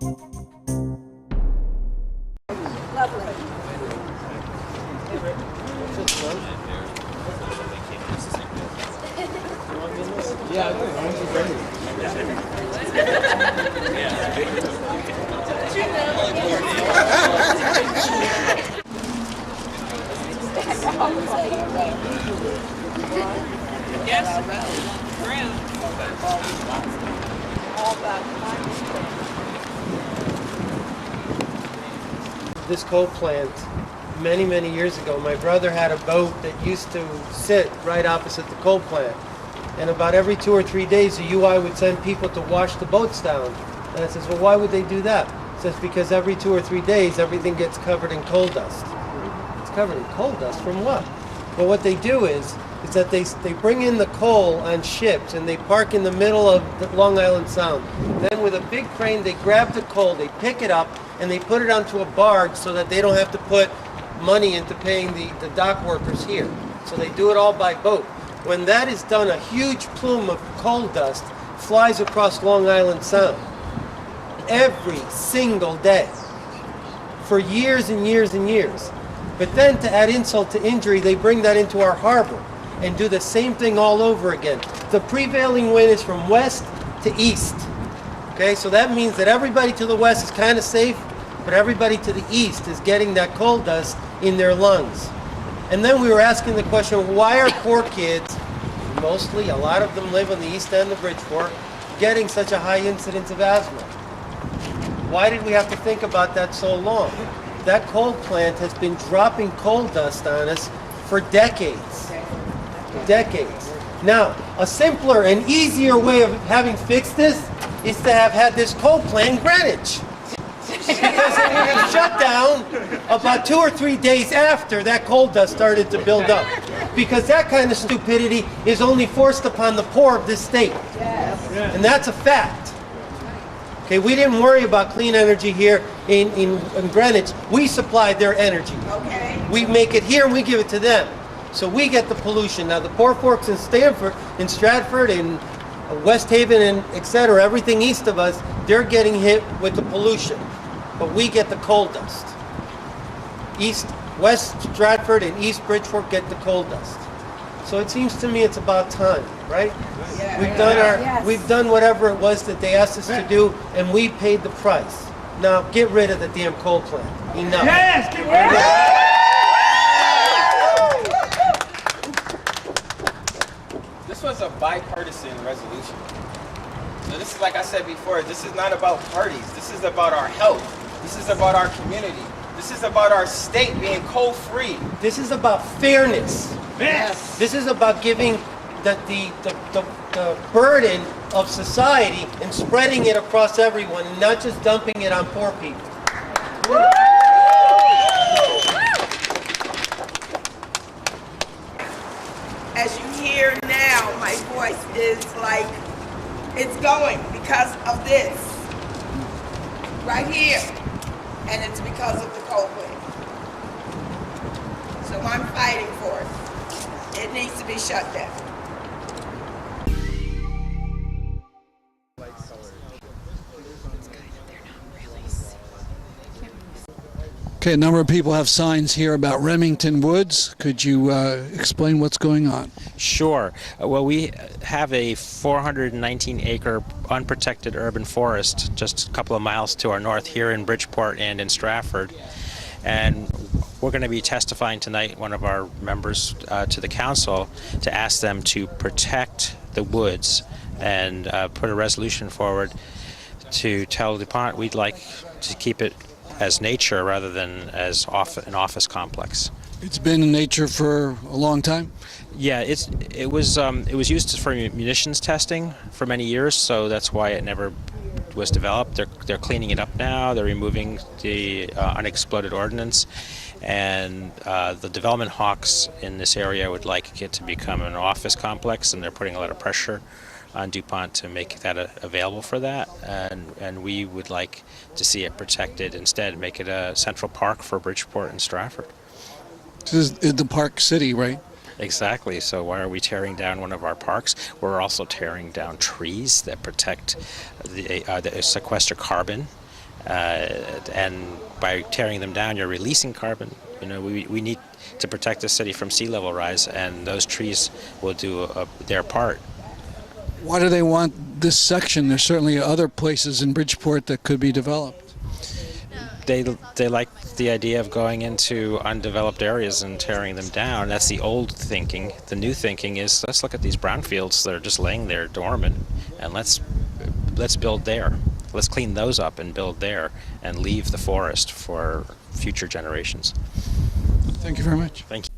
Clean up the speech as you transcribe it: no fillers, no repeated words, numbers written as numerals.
Yeah, this coal plant, many years ago, my brother had a boat that used to sit right opposite the coal plant. And about every 2 or 3 days, the UI would send people to wash the boats down. And I says, well, why would they do that? It says, because every 2 or 3 days, everything gets covered in coal dust. It's covered in coal dust from what? Well, what they do is that they bring in the coal on ships and they park in the middle of the Long Island Sound. Then with a big crane, they grab the coal, they pick it up, and they put it onto a barge so that they don't have to put money into paying the dock workers here. So they do it all by boat. When that is done, a huge plume of coal dust flies across Long Island Sound every single day for years and years and years. But then to add insult to injury, they bring that into our harbor and do the same thing all over again. The prevailing wind is from west to east. Okay, so that means that everybody to the west is kind of safe, but everybody to the east is getting that coal dust in their lungs. And then we were asking the question, why are poor kids, mostly, a lot of them live on the east end of Bridgeport, getting such a high incidence of asthma? Why did we have to think about that so long? That coal plant has been dropping coal dust on us for decades. Decades. Now, a simpler and easier way of having fixed this is to have had this coal plant in Greenwich. Because it would have shut down about 2 or 3 days after that coal dust started to build up. Because that kind of stupidity is only forced upon the poor of this state. And that's a fact. Okay, we didn't worry about clean energy here in Greenwich. We supplied their energy. We make it here and we give it to them. So we get the pollution. Now the poor folks in Stamford, in Stratford, in West Haven, and etc., everything east of us, they're getting hit with the pollution. But we get the coal dust. West Stratford and East Bridgeport get the coal dust. So it seems to me it's about time, right? We've done whatever it was that they asked us to do, and we paid the price. Now get rid of the damn coal plant. Enough. Yes, get rid of it. This was a bipartisan resolution. So this is, like I said before, this is not about parties. This is about our health. This is about our community. This is about our state being coal-free. This is about fairness. Yes. This is about giving the burden of society and spreading it across everyone, and not just dumping it on poor people. As you hear now, my voice is like, it's going because of this. Right here. And it's because of the coal plant. So I'm fighting for it. It needs to be shut down. Okay, a number of people have signs here about Remington Woods. Could you explain what's going on? Sure. Well, we have a 419-acre unprotected urban forest just a couple of miles to our north here in Bridgeport and in Stratford. And we're going to be testifying tonight, one of our members to the council, to ask them to protect the woods and put a resolution forward to tell DuPont we'd like to keep it as nature rather than as an office complex. It's been in nature for a long time? Yeah, it was used for munitions testing for many years, so that's why it never was developed. They're cleaning it up now. They're removing the unexploded ordnance, and the development hawks in this area would like it to become an office complex, and they're putting a lot of pressure on DuPont to make that available for that, and we would like to see it protected instead, make it a central park for Bridgeport and Stratford. This is the park city, right? Exactly. So why are we tearing down one of our parks? We're also tearing down trees that protect the sequester carbon and by tearing them down, you're releasing carbon. You know, we need to protect the city from sea level rise, and those trees will do their part. Why do they want this section? There's certainly other places in Bridgeport that could be developed. They like the idea of going into undeveloped areas and tearing them down. That's the old thinking. The new thinking is, let's look at these brownfields that are just laying there dormant, and let's build there. Let's clean those up and build there, and leave the forest for future generations. Thank you very much. Thank you.